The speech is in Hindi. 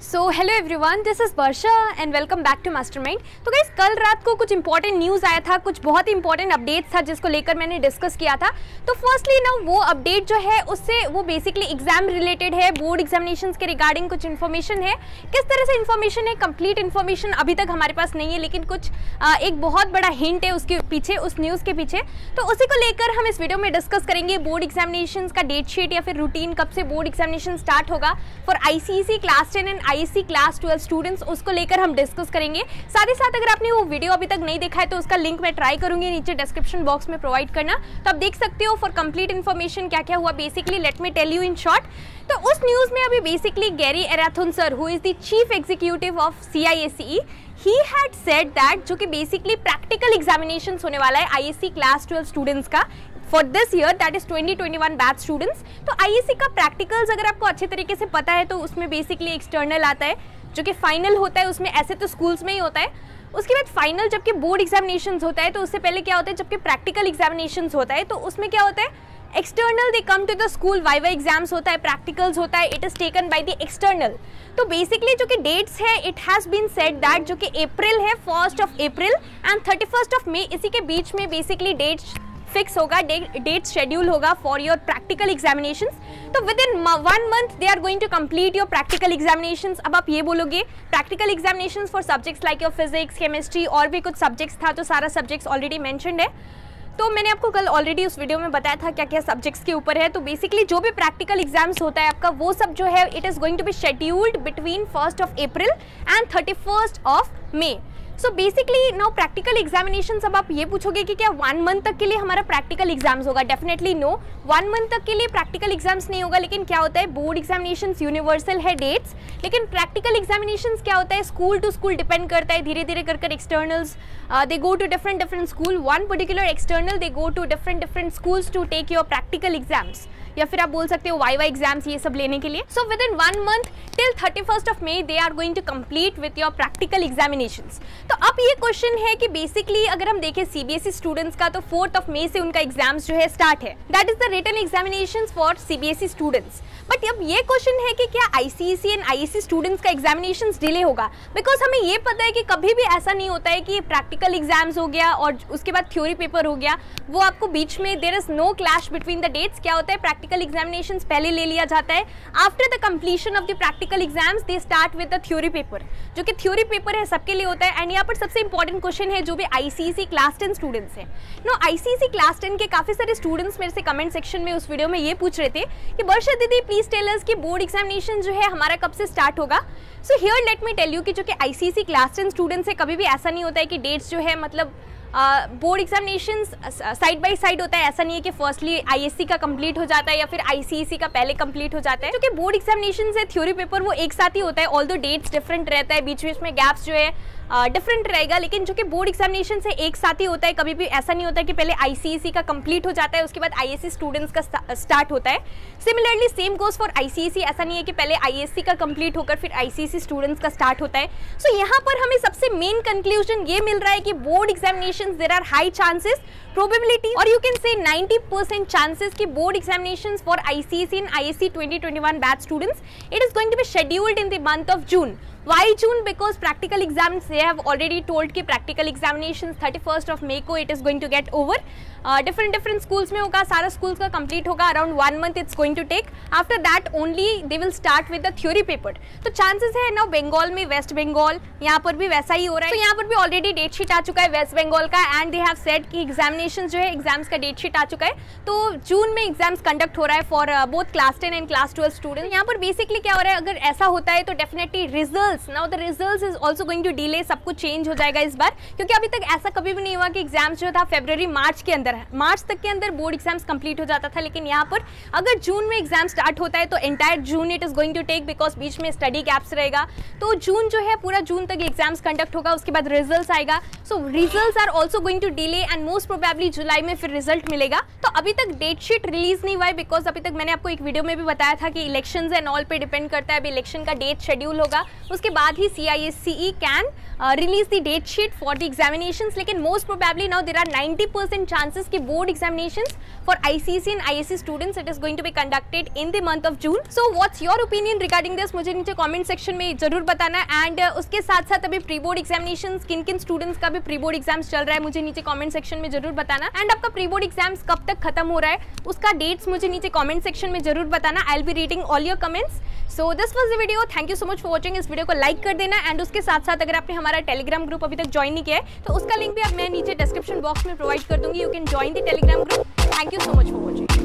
So hello everyone, this is Varsha and welcome back to Mastermind. तो गाइस, कल रात को कुछ इंपॉर्टेंट न्यूज़ आया था, कुछ बहुत ही इंपॉर्टेंट अपडेट था जिसको लेकर मैंने डिस्कस किया था। तो फर्स्टली ना वो अपडेट जो है उससे वो बेसिकली एग्जाम रिलेटेड है, बोर्ड एग्जामिनेशंस के रिगार्डिंग कुछ इन्फॉर्मेशन है। किस तरह से इन्फॉर्मेशन है, कंप्लीट इन्फॉर्मेशन अभी तक हमारे पास नहीं है, लेकिन कुछ एक बहुत बड़ा हिंट है उसके पीछे, उस न्यूज़ के पीछे। तो उसी को लेकर हम इस वीडियो में डिस्कस करेंगे। बोर्ड एग्जामिनेशंस का डेट शीट या फिर रूटीन, कब से बोर्ड एग्जामिनेशन स्टार्ट होगा for ICSE class 10 and ISC class 12 students, उसको लेकर हम डिस्कस करेंगे। साथ ही साथ अगर आपने वो वीडियो अभी तक नहीं देखा है तो उसका लिंक मैं ट्राई करूंगी नीचे डिस्क्रिप्शन बॉक्स में प्रोवाइड करना, तो आप देख सकते हो फॉर कंप्लीट इन्फॉर्मेशन क्या क्या हुआ। Basically let me tell you in short. तो उस न्यूज़ में अभी basically Gary Arathoon sir, who is the chief executive of CISE, he had said that जो कि बेसिकली प्रैक्टिकल एग्जामिनेशन होने वाला है ISC क्लास 12 स्टूडेंट्स का for this year, that is 2021 batch students. तो ISC का प्रैक्टिकल्स अगर आपको अच्छे तरीके से पता है तो उसमें बेसिकली एक्सटर्नल आता है जो कि फाइनल होता है। उसमें ऐसे तो स्कूल्स में ही होता है, उसके बाद फाइनल जबकि बोर्ड एग्जामिनेशंस होता है, तो उससे पहले क्या होता है जबकि प्रैक्टिकल एग्जामिनेशंस होता है तो उसमें क्या होता है, external they come to the school, viva exams होता है, प्रैक्टिकल्स होता है, it is taken by the external. तो बेसिकली जो कि डेट्स है, it has been said that जो कि अप्रैल है, 1 अप्रैल एंड 31 मई, इसी के बीच में बेसिकली डेट्स फिक्स होगा, डेट शेड्यूल होगा फॉर योर प्रैक्टिकल एग्जामिनेशंस। तो within 1 month they are going to complete your practical examinations. अब आप ये बोलोगे practical examinations for subjects like your physics, chemistry और भी कुछ सब्जेक्ट्स था, तो सारा सब्जेक्ट्स ऑलरेडी मेंशन्ड है। तो मैंने आपको कल ऑलरेडी उस वीडियो में बताया था क्या क्या सब्जेक्ट्स के ऊपर है। तो बेसिकली जो भी प्रैक्टिकल एग्जाम्स होता है आपका, वो सब जो है it is going to be scheduled between 1 April and 31 May. So basically no practical examinations. अब आप ये पूछोगे कि क्या 1 मंथ तक के लिए हमारा प्रैक्टिकल एग्जाम्स होगा? डेफिनेटली नो, 1 मंथ तक के लिए प्रैक्टिकल एग्जाम्स नहीं होगा। लेकिन क्या होता है, बोर्ड एग्जामिनेशंस यूनिवर्सल है डेट्स, लेकिन प्रैक्टिकल एग्जामिनेशंस क्या होता है, स्कूल टू स्कूल डिपेंड करता है। धीरे धीरे कर externals they go to different school, one particular external they go to different schools to take your practical exams, या फिर आप बोल सकते हो वाइवा एग्जाम्स, ये सब लेने के लिए। So within 1 month till 31 May they are going to complete with your practical examinations. तो अब ये क्वेश्चन है कि बेसिकली अगर हम देखें CBSE स्टूडेंट्स का, तो 4 मई से उनका एग्जाम्स जो है स्टार्ट है, that is the written examinations for CBSE students. But अब ये क्वेश्चन है कि क्या ICSE एंड ISC स्टूडेंट्स का एग्जामिनेशंस डिले होगा? बिकॉज हमें ये पता है कि कभी भी ऐसा नहीं होता है कि प्रैक्टिकल एग्जाम्स हो गया और उसके बाद थ्योरी पेपर हो गया, वो आपको बीच में there is no clash between the dates. क्या होता है, प्रैक्टिकल एग्जामिनेशंस पहले ले लिया जाता है, after the completion of the practical exams they start with the theory paper, जो कि थ्योरी पेपर है सबके लिए होता है। एंड यहाँ पर सबसे इंपॉर्टेंट क्वेश्चन है जो भी ICSE क्लास 10 स्टूडेंट्स है। नो, ICSE क्लास 10 के काफी सारे स्टूडेंट्स मेरे से कमेंट सेक्शन में उस वीडियो में ये पूछ रहे थे कि वर्षा दीदी प्लीज टेल अस कि बोर्ड एग्जामिनेशन जो है हमारा कब से स्टार्ट होगा। So here let me tell you कि जो कि ICSE क्लास 10 स्टूडेंट्स है, कभी भी ऐसा नहीं होता है कि डेट्स जो है मतलब board examination side by side होता है। ऐसा नहीं है कि फर्स्टली ISC का कंप्लीट हो जाता है या फिर ICSE का पहले कंप्लीट हो जाता है। जो कि बोर्ड एग्जामिनेशन है, थ्योरी पेपर वो एक साथ ही होता है, ऑल्दो डेट्स डिफरेंट रहता है, बीच बीच में गैप्स जो है डिफरेंट रहेगा, लेकिन जो कि बोर्ड एग्जामिनेशन से एक साथ ही होता है। कभी भी ऐसा नहीं होता है कि पहले ICSE का कंप्लीट हो जाता है उसके बाद ISC स्टूडेंट्स का स्टार्ट होता है। Similarly same goes for ICSE, ऐसा नहीं है कि पहले ISC का कंप्लीट होकर फिर ICSE स्टूडेंट्स का स्टार्ट होता है। सो यहाँ पर हमें सबसे मेन कंक्लूजन ये मिल रहा है कि board examination there are high chances, probability और यू कैन से 90% चांसेस कि board examinations for ICSE and ISC 2021 batch students it is going to be scheduled in the month of June. Why June? Because practical exams, they have already told कि practical examinations 31 May को it is going to get over. Different schools में होगा, सारा schools का complete होगा, around 1 month it's going to take. After that only they will start with the theory paper. तो chances है ना बंगाल में, वेस्ट बंगाल, यहाँ पर भी वैसा ही हो रहा है। तो यहाँ पर भी already डेट शीट आ चुका है वेस्ट बंगाल का, and they have said कि एग्जामिनेशन जो है, एग्जाम्स का डेट शीट आ चुका है। तो जून में एग्जाम्स कंडक्ट हो रहा है for both class 10 and class 12 student. यहाँ पर बेसिकली क्या हो रहा है, अगर ऐसा होता है तो definitely results, now the results is also going to delay, सब कुछ चेंज हो जाएगा इस बार, क्योंकि अभी तक ऐसा कभी भी नहीं हुआ कि एग्जाम्स जो था फरवरी मार्च के अंदर, मार्च तक के अंदर बोर्ड एग्जाम्स कंप्लीट हो जाता था। लेकिन यहाँ पर अगर जून में एग्जाम स्टार्ट होता है तो entire June it is going to take, because बीच में स्टडी गैप्स रहेगा। तो जून जो है पूरा जून तक एग्जाम्स कंडक्ट होगा, उसके बाद रिजल्ट्स आएगा। So results are also going to delay and most probably July में फिर रिजल्ट मिलेगा। तो अभी तक डेट शीट रिलीज नहीं हुआ है, बिकॉज अभी तक मैंने आपको एक वीडियो में भी बताया था कि इलेक्शंस एंड ऑल पे डिपेंड करता है। अभी इलेक्शन का डेट शेड्यूल होगा, उसके उसके बाद ही CISCE can release the date sheet for the examinations. लेकिन most probably now there are 90% chances कि board examinations for ICSE and ISC students it is going to be conducted in the month of June. So what's your opinion regarding this, मुझे नीचे कमेंट सेक्शन में जरूर बताना। एंड उसके साथ साथ अभी प्री बोर्ड एग्जामिनेशंस किन किन स्टूडेंट्स का भी प्री बोर्ड एग्जाम्स चल रहा है मुझे नीचे कमेंट सेक्शन में जरूर बताना। एंड आपका प्री बोर्ड एग्जाम्स कब तक खत्म हो रहा है उसका डेट्स मुझे नीचे कमेंट सेक्शन में जरूर बताना। I will be reading all your comments. So this was the video, thank you so much for watching. इस वीडियो को लाइक कर देना एंड उसके साथ साथ अगर आपने हमारा टेलीग्राम ग्रुप अभी तक ज्वाइन नहीं किया है तो उसका लिंक भी अब मैं नीचे डिस्क्रिप्शन बॉक्स में प्रोवाइड कर दूंगी। You can join the Telegram group. Thank you so much for watching.